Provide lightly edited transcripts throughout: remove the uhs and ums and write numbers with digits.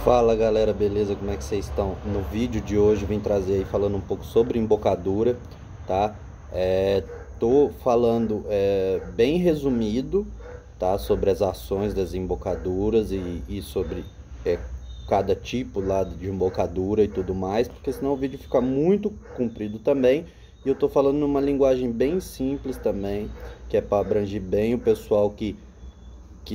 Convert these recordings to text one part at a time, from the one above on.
Fala galera, beleza? Como é que vocês estão? No vídeo de hoje eu vim trazer aí falando um pouco sobre embocadura, tá? Tô falando bem resumido, tá? Sobre as ações das embocaduras e sobre cada tipo lá de embocadura e tudo mais, porque senão o vídeo fica muito comprido também. E eu tô falando numa linguagem bem simples também, que é para abranger bem o pessoal que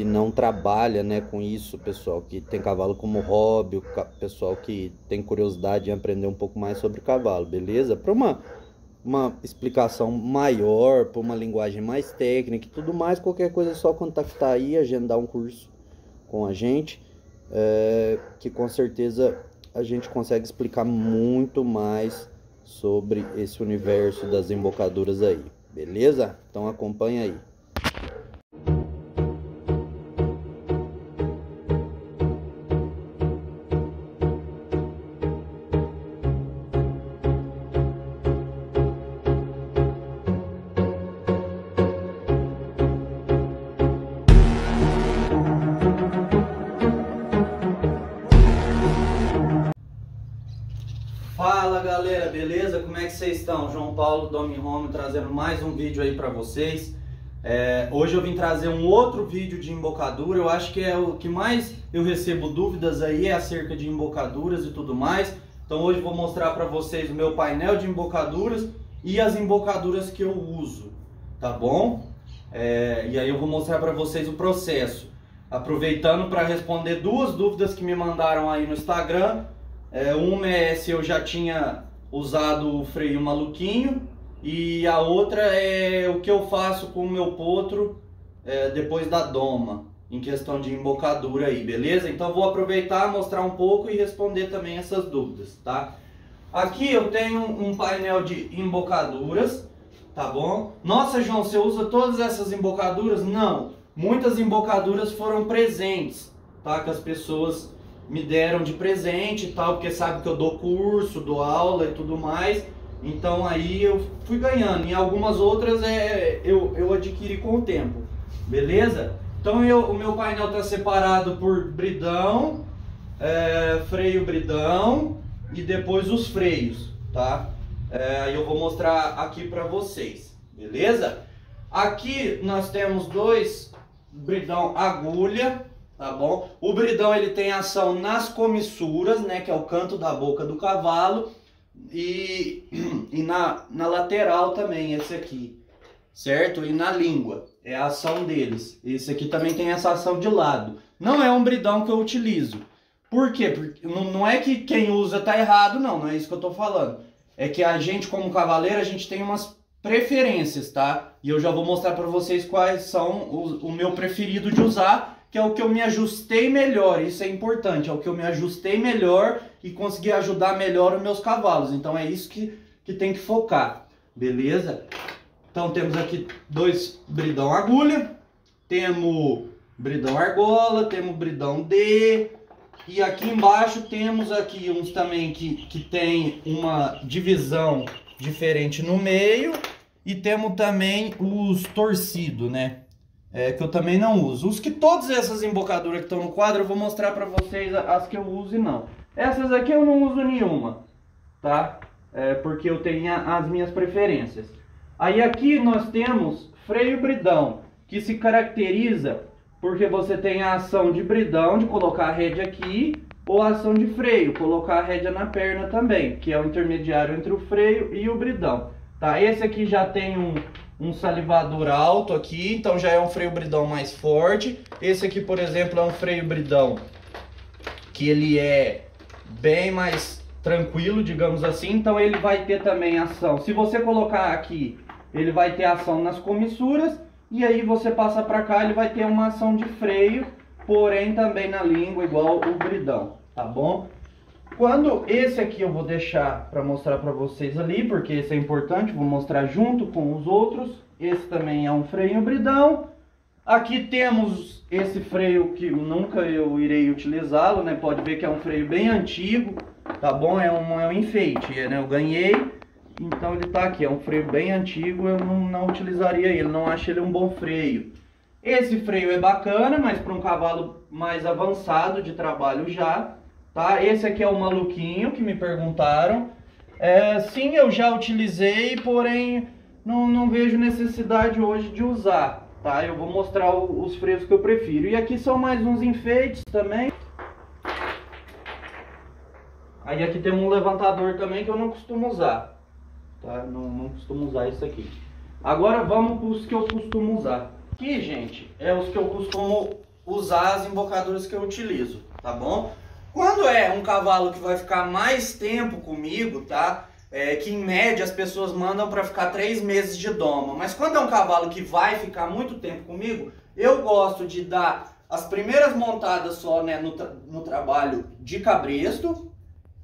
não trabalha, né, com isso, pessoal que tem cavalo como hobby, o pessoal que tem curiosidade em aprender um pouco mais sobre cavalo, beleza? Para uma explicação maior, para uma linguagem mais técnica e tudo mais, qualquer coisa é só contactar aí, agendar um curso com a gente, que com certeza a gente consegue explicar muito mais sobre esse universo das embocaduras aí, beleza? Então acompanha aí. Fala galera, beleza? Como é que vocês estão? João Paulo Domi Home trazendo mais um vídeo aí pra vocês. Hoje eu vim trazer um outro vídeo de embocadura. Eu acho que é o que mais eu recebo dúvidas aí, acerca de embocaduras e tudo mais. Então hoje eu vou mostrar pra vocês o meu painel de embocaduras e as embocaduras que eu uso, tá bom? E aí eu vou mostrar pra vocês o processo. Aproveitando para responder duas dúvidas que me mandaram aí no Instagram. Uma é se eu já tinha usado o freio maluquinho, e a outra é o que eu faço com o meu potro depois da doma, em questão de embocadura aí, beleza? Então vou aproveitar, mostrar um pouco e responder também essas dúvidas, tá? Aqui eu tenho um painel de embocaduras, tá bom? Nossa, João, você usa todas essas embocaduras? Não, muitas embocaduras foram presentes, tá? Que as pessoas me deram de presente e tal, porque sabe que eu dou curso, dou aula e tudo mais. Então aí eu fui ganhando. E algumas outras eu adquiri com o tempo, beleza? Então o meu painel está separado por bridão, freio bridão e depois os freios, tá? Aí eu vou mostrar aqui para vocês, beleza? Aqui nós temos dois bridão agulha, tá bom? O bridão ele tem ação nas comissuras, né, que é o canto da boca do cavalo, e na lateral também, esse aqui, certo? E na língua, é a ação deles. Esse aqui também tem essa ação de lado. Não é um bridão que eu utilizo. Por quê? Porque não é que quem usa tá errado, não é isso que eu tô falando. É que a gente, como cavaleiro, a gente tem umas preferências, tá? E eu já vou mostrar para vocês quais são o meu preferido de usar, que é o que eu me ajustei melhor. Isso é importante, é o que eu me ajustei melhor e consegui ajudar melhor os meus cavalos. Então é isso que tem que focar, beleza? Então temos aqui dois bridão agulha, temos bridão argola, temos bridão D, e aqui embaixo temos aqui uns também que tem uma divisão diferente no meio, e temos também os torcidos, né? Que eu também não uso. Todas essas embocaduras que estão no quadro eu vou mostrar para vocês as que eu uso e não. Essas aqui eu não uso nenhuma, tá? Porque eu tenho as minhas preferências. Aí aqui nós temos freio bridão, que se caracteriza porque você tem a ação de bridão, de colocar a rédea aqui, ou a ação de freio, colocar a rédea na perna também, que é o intermediário entre o freio e o bridão, tá? Esse aqui já tem um salivador alto aqui, então já é um freio bridão mais forte. Esse aqui, por exemplo, é um freio bridão que ele é bem mais tranquilo, digamos assim. Então ele vai ter também ação. Se você colocar aqui, ele vai ter ação nas comissuras, e aí você passa para cá, ele vai ter uma ação de freio, porém também na língua, igual o bridão, tá bom? Quando esse aqui eu vou deixar para mostrar para vocês ali, porque esse é importante, vou mostrar junto com os outros. Esse também é um freio bridão. Aqui temos esse freio que nunca eu irei utilizá-lo, né? Pode ver que é um freio bem antigo, tá bom? É um enfeite, né? Eu ganhei, então ele tá aqui, é um freio bem antigo, eu não utilizaria ele, não acho ele um bom freio. Esse freio é bacana, mas para um cavalo mais avançado de trabalho já, tá? Esse aqui é o maluquinho que me perguntaram. Sim, eu já utilizei, porém não vejo necessidade hoje de usar, tá? Eu vou mostrar os freios que eu prefiro. E aqui são mais uns enfeites também. Aí aqui tem um levantador também que eu não costumo usar, tá? Não costumo usar isso aqui. Agora vamos para os que eu costumo usar. Aqui, gente, é os que eu costumo usar, as embocaduras que eu utilizo, tá bom? Quando é um cavalo que vai ficar mais tempo comigo, tá? Que em média as pessoas mandam para ficar 3 meses de doma. Mas quando é um cavalo que vai ficar muito tempo comigo, eu gosto de dar as primeiras montadas só, né, no trabalho de cabresto.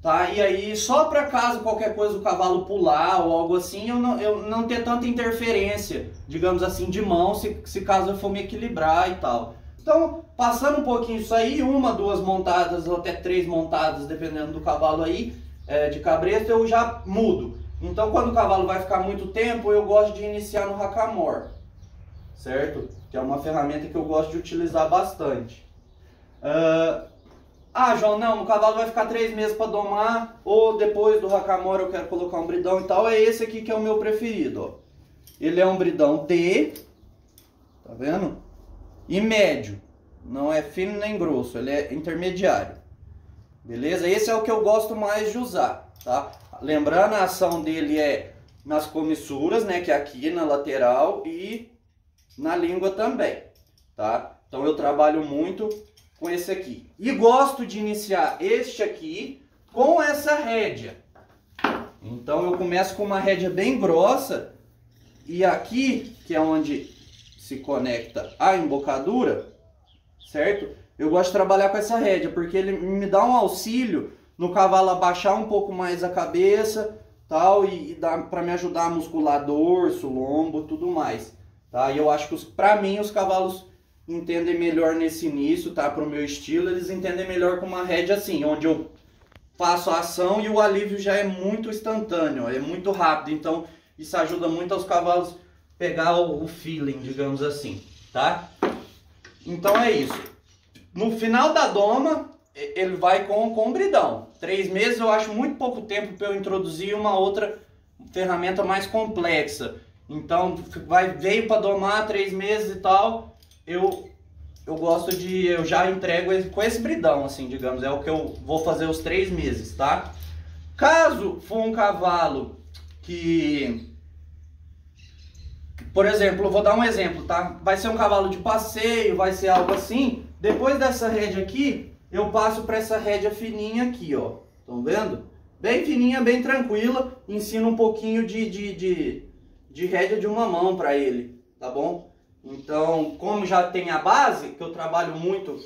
Tá? E aí, só para caso qualquer coisa o cavalo pular ou algo assim, eu não ter tanta interferência, digamos assim, de mão, se caso eu for me equilibrar e tal. Então, passando um pouquinho isso aí, 1, 2 montadas ou até 3 montadas, dependendo do cavalo aí, de cabresto, eu já mudo. Então, quando o cavalo vai ficar muito tempo, eu gosto de iniciar no hackamore, certo? Que é uma ferramenta que eu gosto de utilizar bastante. João, não, o cavalo vai ficar 3 meses para domar, ou depois do hackamore eu quero colocar um bridão e tal. É esse aqui que é o meu preferido, ó. Ele é um bridão D, tá vendo? E médio, não é fino nem grosso, ele é intermediário. Beleza? Esse é o que eu gosto mais de usar, tá? Lembrando, a ação dele é nas comissuras, né, que é aqui na lateral e na língua também, tá? Então eu trabalho muito com esse aqui. E gosto de iniciar este aqui com essa rédea. Então eu começo com uma rédea bem grossa e aqui, que é onde se conecta a embocadura, certo? Eu gosto de trabalhar com essa rédea, porque ele me dá um auxílio no cavalo abaixar um pouco mais a cabeça, tal, e dá para me ajudar a muscular dorso, lombo, tudo mais, tá? E eu acho que para mim os cavalos entendem melhor nesse início, tá? Pro meu estilo, eles entendem melhor com uma rédea assim, onde eu faço a ação e o alívio já é muito instantâneo, é muito rápido. Então isso ajuda muito aos cavalos pegar o feeling, digamos assim, tá? Então é isso. No final da doma, ele vai com o bridão. 3 meses eu acho muito pouco tempo para eu introduzir uma outra ferramenta mais complexa. Então veio para domar 3 meses e tal, eu já entrego com esse bridão, assim, digamos, é o que eu vou fazer os 3 meses, tá? Caso for um cavalo que, por exemplo, eu vou dar um exemplo, tá? Vai ser um cavalo de passeio, vai ser algo assim. Depois dessa rédea aqui, eu passo para essa rédea fininha aqui, ó. Estão vendo? Bem fininha, bem tranquila. Ensino um pouquinho de rédea de uma mão para ele, tá bom? Então, como já tem a base, que eu trabalho muito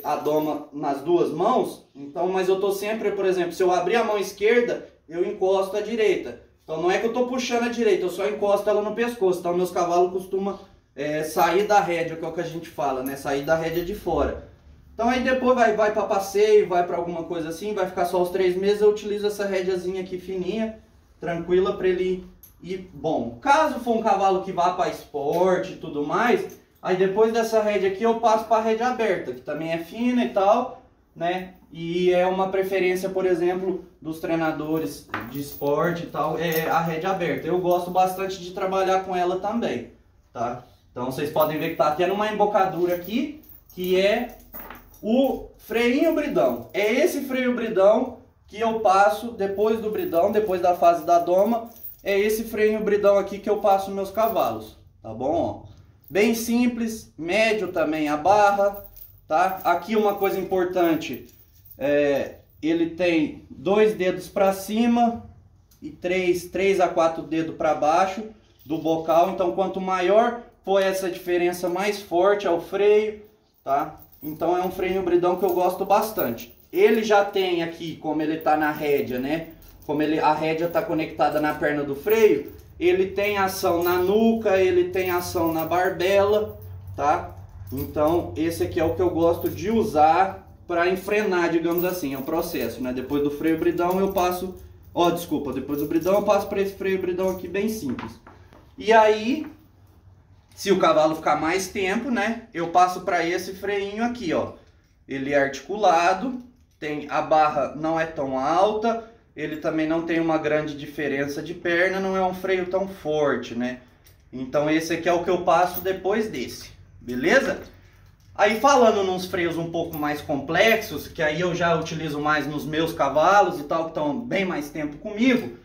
a doma nas 2 mãos, então, mas eu tô sempre, por exemplo, se eu abrir a mão esquerda, eu encosto a direita. Então não é que eu tô puxando a direita, eu só encosto ela no pescoço. Então meus cavalos costumam sair da rédea, que é o que a gente fala, né? Sair da rédea de fora. Então aí depois vai para passeio, vai para alguma coisa assim, vai ficar só os 3 meses, eu utilizo essa rédeazinha aqui fininha, tranquila para ele ir bom. Caso for um cavalo que vá para esporte e tudo mais, aí depois dessa rédea aqui eu passo para a rédea aberta, que também é fina e tal, né? E é uma preferência, por exemplo, dos treinadores de esporte e tal, é a rédea aberta. Eu gosto bastante de trabalhar com ela também, tá? Então vocês podem ver que tá tendo uma embocadura aqui, que é o freinho bridão. É esse freio bridão que eu passo depois do bridão, depois da fase da doma. É esse freio bridão aqui que eu passo nos meus cavalos, tá bom? Ó, bem simples, médio também a barra, tá? Aqui uma coisa importante, ele tem 2 dedos para cima e 3 a 4 dedos para baixo do bocal. Então quanto maior for essa diferença, mais forte é o freio, tá? Então é um freio bridão que eu gosto bastante. Ele já tem aqui, como ele tá na rédea, né? Como a rédea tá conectada na perna do freio, ele tem ação na nuca, ele tem ação na barbela, tá? Então esse aqui é o que eu gosto de usar para enfrenar, digamos assim, é um processo, né? Depois do freio bridão eu passo, depois do bridão eu passo para esse freio bridão aqui bem simples. E aí, se o cavalo ficar mais tempo, né, eu passo para esse freinho aqui, ó. Ele é articulado, a barra não é tão alta, ele também não tem uma grande diferença de perna, não é um freio tão forte, né? Então esse aqui é o que eu passo depois desse, beleza? Aí falando nos freios um pouco mais complexos, que aí eu já utilizo mais nos meus cavalos e tal, que estão bem mais tempo comigo,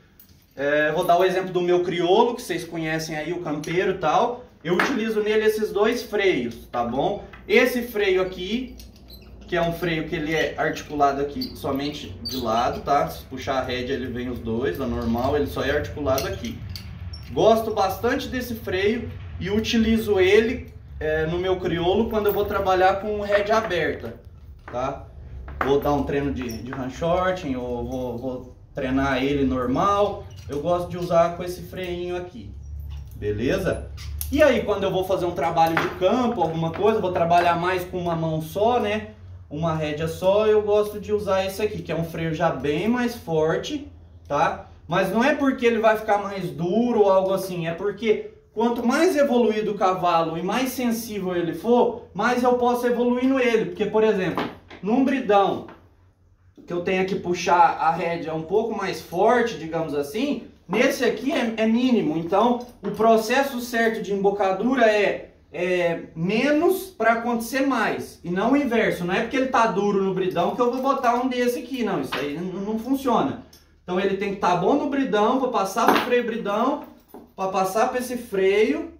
vou dar o exemplo do meu crioulo, que vocês conhecem aí, o campeiro e tal. Eu utilizo nele esses dois freios, tá bom? Esse freio aqui, que é um freio que ele é articulado aqui somente de lado, tá? Se puxar a rédea ele vem os dois, a normal, ele só é articulado aqui. Gosto bastante desse freio e utilizo ele no meu crioulo quando eu vou trabalhar com rédea aberta, tá? Vou dar um treino de handshorting ou vou treinar ele normal, eu gosto de usar com esse freinho aqui, beleza? E aí quando eu vou fazer um trabalho de campo, alguma coisa, vou trabalhar mais com uma mão só, né? Uma rédea só, eu gosto de usar esse aqui, que é um freio já bem mais forte, tá? Mas não é porque ele vai ficar mais duro ou algo assim, é porque quanto mais evoluído o cavalo e mais sensível ele for, mais eu posso evoluindo ele. Porque, por exemplo, num bridão, que eu tenha que puxar a rédea um pouco mais forte, digamos assim, nesse aqui é mínimo. Então, o processo certo de embocadura é menos para acontecer mais, e não o inverso. Não é porque ele tá duro no bridão que eu vou botar um desse aqui, não, isso aí não funciona. Então ele tem que estar bom no bridão para passar pro freio bridão, para passar para esse freio,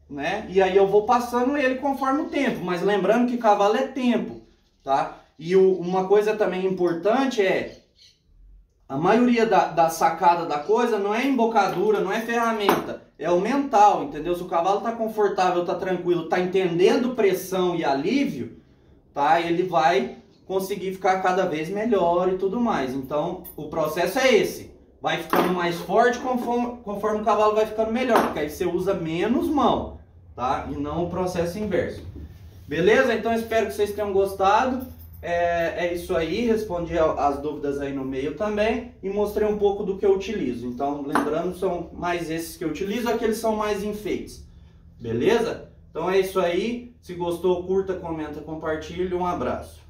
né? E aí eu vou passando ele conforme o tempo, mas lembrando que cavalo é tempo, tá? E uma coisa também importante a maioria da sacada da coisa não é embocadura, não é ferramenta, é o mental, entendeu? Se o cavalo tá confortável, tá tranquilo, tá entendendo pressão e alívio, tá? Ele vai conseguir ficar cada vez melhor e tudo mais. Então, o processo é esse. Vai ficando mais forte conforme o cavalo vai ficando melhor, porque aí você usa menos mão, tá? E não o processo inverso. Beleza? Então, espero que vocês tenham gostado. É isso aí, respondi as dúvidas aí no meio também e mostrei um pouco do que eu utilizo. Então, lembrando, são mais esses que eu utilizo, aqueles são mais enfeites. Beleza? Então é isso aí, se gostou, curta, comenta, compartilhe, um abraço.